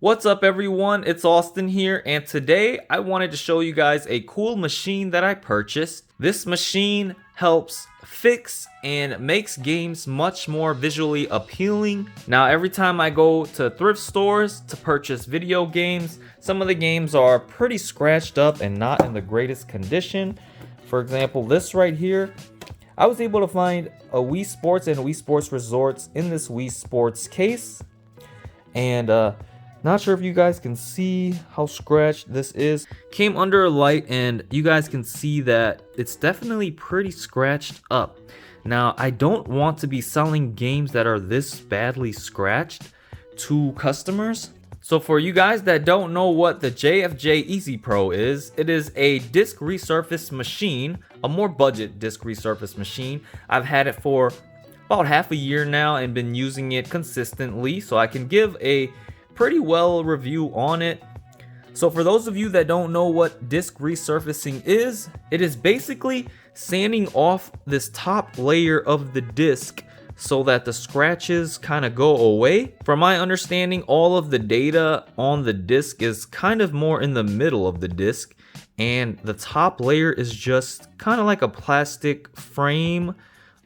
What's up everyone, it's Austin here, and today I wanted to show you guys a cool machine that I purchased. This machine helps fix and makes games much more visually appealing. Now every time I go to thrift stores to purchase video games, some of the games are pretty scratched up and not in the greatest condition. For example, this right here, I was able to find a Wii Sports and Wii Sports Resorts in this Wii Sports case, and not sure if you guys can see how scratched this is. Came under a light and you guys can see that it's definitely pretty scratched up. Now, I don't want to be selling games that are this badly scratched to customers. So for you guys that don't know what the JFJ Easy Pro is, it is a disc resurface machine, a more budget disc resurface machine. I've had it for about half a year now and been using it consistently, so I can give a pretty well review on it. So for those of you that don't know what disc resurfacing is, it is basically sanding off this top layer of the disc so that the scratches kind of go away. From my understanding, all of the data on the disc is kind of more in the middle of the disc, and the top layer is just kind of like a plastic frame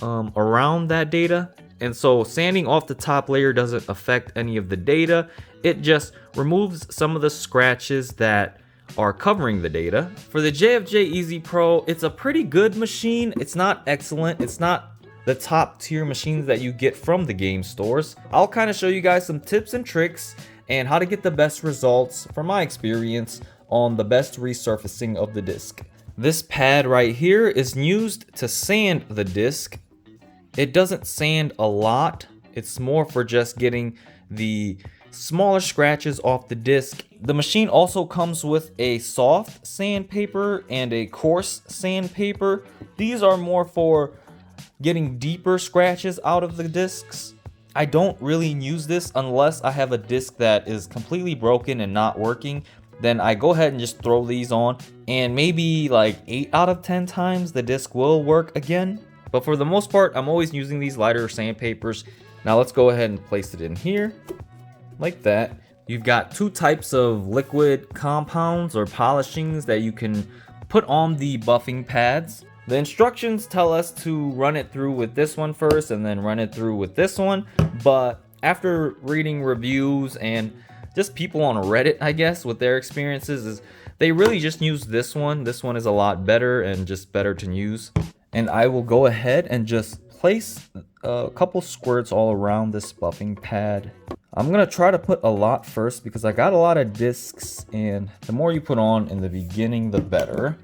around that data. And so sanding off the top layer doesn't affect any of the data. It just removes some of the scratches that are covering the data. For the JFJ Easy Pro, it's a pretty good machine. It's not excellent. It's not the top tier machines that you get from the game stores. I'll kind of show you guys some tips and tricks and how to get the best results from my experience on the best resurfacing of the disc. This pad right here is used to sand the disc. It doesn't sand a lot. It's more for just getting the smaller scratches off the disc. The machine also comes with a soft sandpaper and a coarse sandpaper. These are more for getting deeper scratches out of the discs. I don't really use this unless I have a disc that is completely broken and not working. Then I go ahead and just throw these on, and maybe like 8 out of 10 times the disc will work again. But for the most part, I'm always using these lighter sandpapers. Now let's go ahead and place it in here like that. You've got two types of liquid compounds or polishings that you can put on the buffing pads. The instructions tell us to run it through with this one first and then run it through with this one. But after reading reviews and just people on Reddit, I guess, with their experiences, is they really just use this one. This one is a lot better and just better to use. And I will go ahead and just place a couple squirts all around this buffing pad. I'm gonna try to put a lot first because I got a lot of discs, and the more you put on in the beginning, the better.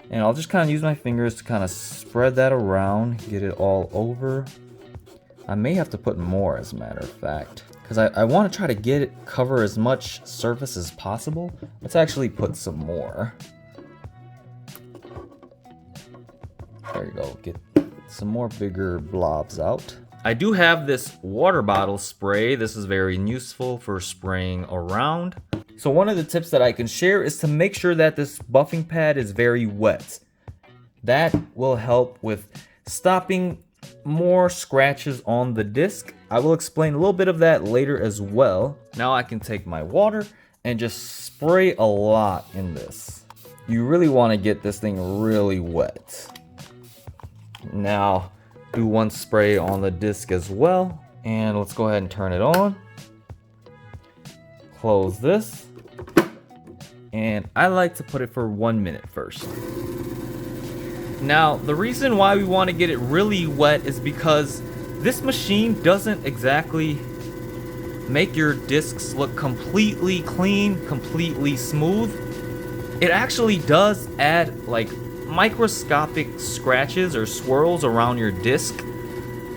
And I'll just kind of use my fingers to kind of spread that around, get it all over. I may have to put more, as a matter of fact, because I want to try to get it cover as much surface as possible. Let's actually put some more. There you go, get some more bigger blobs out. I do have this water bottle spray. This is very useful for spraying around. So one of the tips that I can share is to make sure that this buffing pad is very wet. That will help with stopping more scratches on the disc. I will explain a little bit of that later as well. Now I can take my water and just spray a lot in this. You really want to get this thing really wet. Now do one spray on the disc as well, and let's go ahead and turn it on. Close this, and I like to put it for 1 minute first. Now the reason why we want to get it really wet is because this machine doesn't exactly make your discs look completely clean, completely smooth. It actually does add like microscopic scratches or swirls around your disc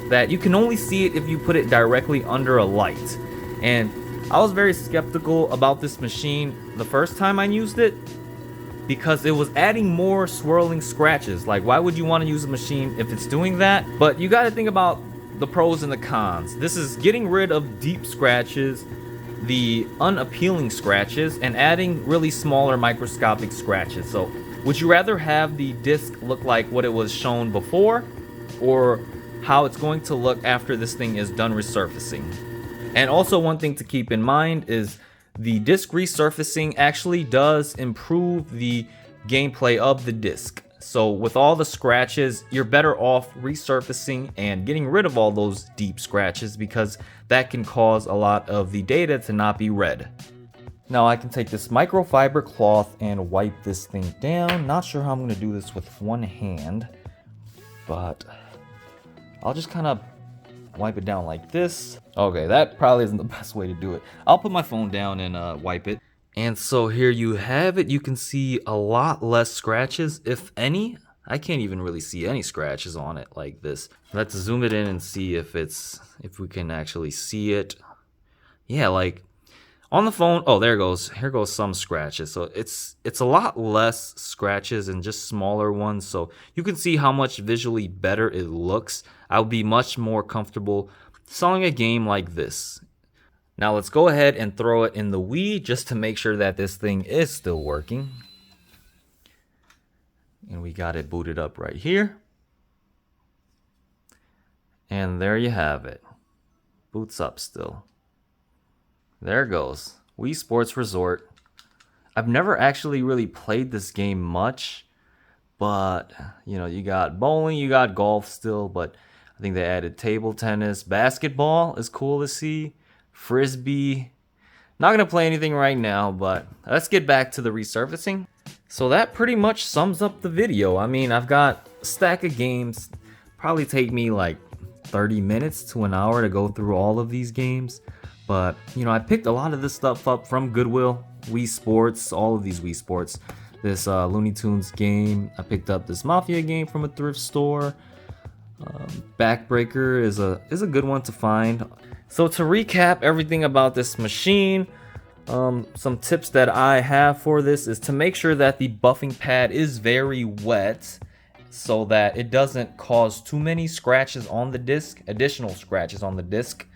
that you can only see it if you put it directly under a light. And I was very skeptical about this machine the first time I used it because it was adding more swirling scratches. Like, why would you want to use a machine if it's doing that? But you got to think about the pros and the cons. This is getting rid of deep scratches, the unappealing scratches, and adding really smaller microscopic scratches. So would you rather have the disc look like what it was shown before, or how it's going to look after this thing is done resurfacing? And also one thing to keep in mind is the disc resurfacing actually does improve the gameplay of the disc. So with all the scratches, you're better off resurfacing and getting rid of all those deep scratches, because that can cause a lot of the data to not be read. Now I can take this microfiber cloth and wipe this thing down. Not sure how I'm going to do this with one hand, but I'll just kind of wipe it down like this. Okay, that probably isn't the best way to do it. I'll put my phone down and wipe it. And so here you have it. You can see a lot less scratches, if any. I can't even really see any scratches on it like this. Let's zoom it in and see if we can actually see it. Yeah, like on the phone. Oh, there goes. Here goes some scratches. So it's a lot less scratches and just smaller ones. So you can see how much visually better it looks. I'll be much more comfortable selling a game like this. Now let's go ahead and throw it in the Wii just to make sure that this thing is still working. And we got it booted up right here. And there you have it. Boots up still. There it goes. Wii Sports Resort. I've never actually really played this game much, but you know, you got bowling, you got golf still, but I think they added table tennis. Basketball is cool to see. Frisbee. Not gonna play anything right now, but let's get back to the resurfacing. So that pretty much sums up the video. I mean, I've got a stack of games. Probably take me like 30 minutes to an hour to go through all of these games. But, you know, I picked a lot of this stuff up from Goodwill, Wii Sports, all of these Wii Sports. This Looney Tunes game. I picked up this Mafia game from a thrift store. Backbreaker is a good one to find. So to recap everything about this machine, some tips that I have for this is to make sure that the buffing pad is very wet so that it doesn't cause too many scratches on the disc, additional scratches on the disc.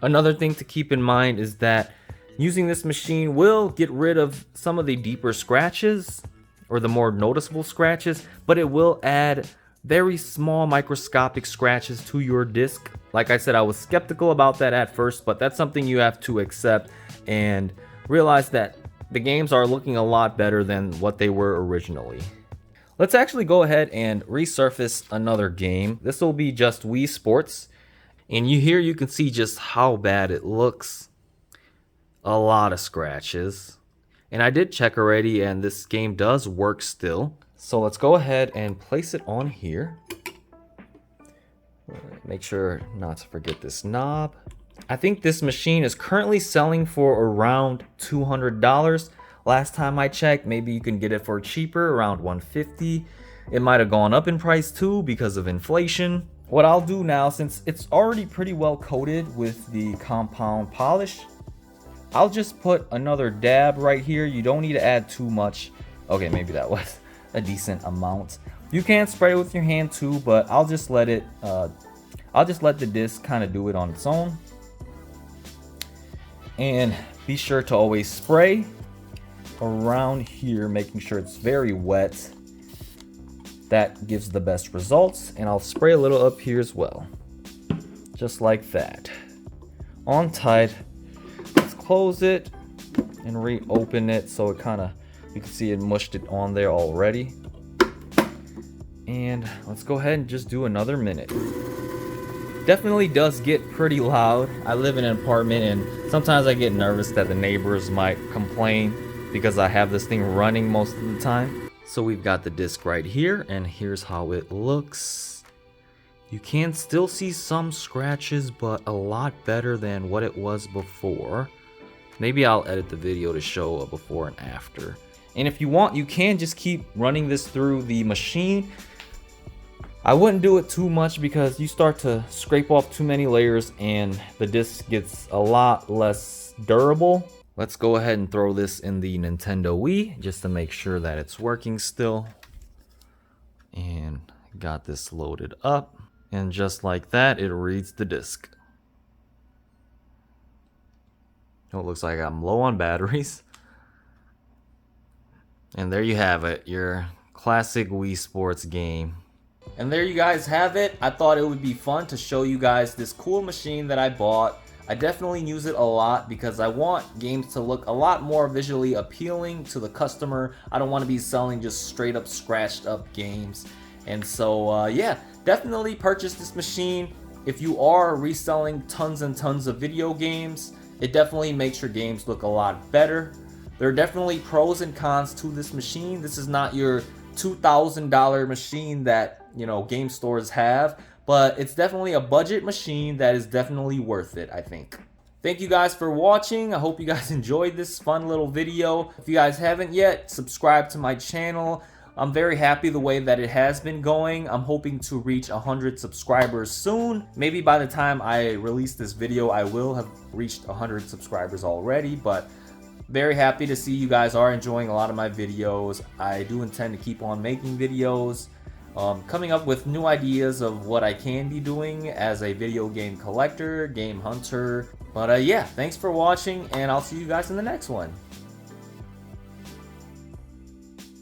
Another thing to keep in mind is that using this machine will get rid of some of the deeper scratches or the more noticeable scratches, but it will add very small microscopic scratches to your disc. Like I said, I was skeptical about that at first, but that's something you have to accept and realize that the games are looking a lot better than what they were originally. Let's actually go ahead and resurface another game. This will be just Wii Sports. And here you can see just how bad it looks. A lot of scratches. And I did check already, and this game does work still. So let's go ahead and place it on here. Make sure not to forget this knob. I think this machine is currently selling for around $200. Last time I checked, maybe you can get it for cheaper, around $150. It might have gone up in price too because of inflation. What I'll do now, since it's already pretty well coated with the compound polish, I'll just put another dab right here. You don't need to add too much. Okay, maybe that was a decent amount. You can spray it with your hand too, but I'll just let the disc kind of do it on its own. And be sure to always spray around here, making sure it's very wet. That gives the best results. And I'll spray a little up here as well, just like that. On tight. Let's close it and reopen it so it kind of, you can see it mushed it on there already. And let's go ahead and just do another minute. Definitely does get pretty loud. I live in an apartment and sometimes I get nervous that the neighbors might complain because I have this thing running most of the time. So we've got the disc right here, and here's how it looks. You can still see some scratches, but a lot better than what it was before. Maybe I'll edit the video to show a before and after. And if you want, you can just keep running this through the machine. I wouldn't do it too much because you start to scrape off too many layers and the disc gets a lot less durable. Let's go ahead and throw this in the Nintendo Wii just to make sure that it's working still. And got this loaded up. And just like that, it reads the disc. Oh, it looks like I'm low on batteries. And there you have it, your classic Wii Sports game. And there you guys have it. I thought it would be fun to show you guys this cool machine that I bought. I definitely use it a lot because I want games to look a lot more visually appealing to the customer. I don't want to be selling just straight up scratched up games. And so yeah, definitely purchase this machine. If you are reselling tons and tons of video games, it definitely makes your games look a lot better. There are definitely pros and cons to this machine. This is not your $2,000 machine that, you know, game stores have, but it's definitely a budget machine that is definitely worth it, I think. Thank you guys for watching. I hope you guys enjoyed this fun little video. If you guys haven't yet, subscribe to my channel. I'm very happy the way that it has been going. I'm hoping to reach 100 subscribers soon. Maybe by the time I release this video, I will have reached 100 subscribers already, but very happy to see you guys are enjoying a lot of my videos. I do intend to keep on making videos, coming up with new ideas of what I can be doing as a video game collector, game hunter. But yeah, thanks for watching, and I'll see you guys in the next one.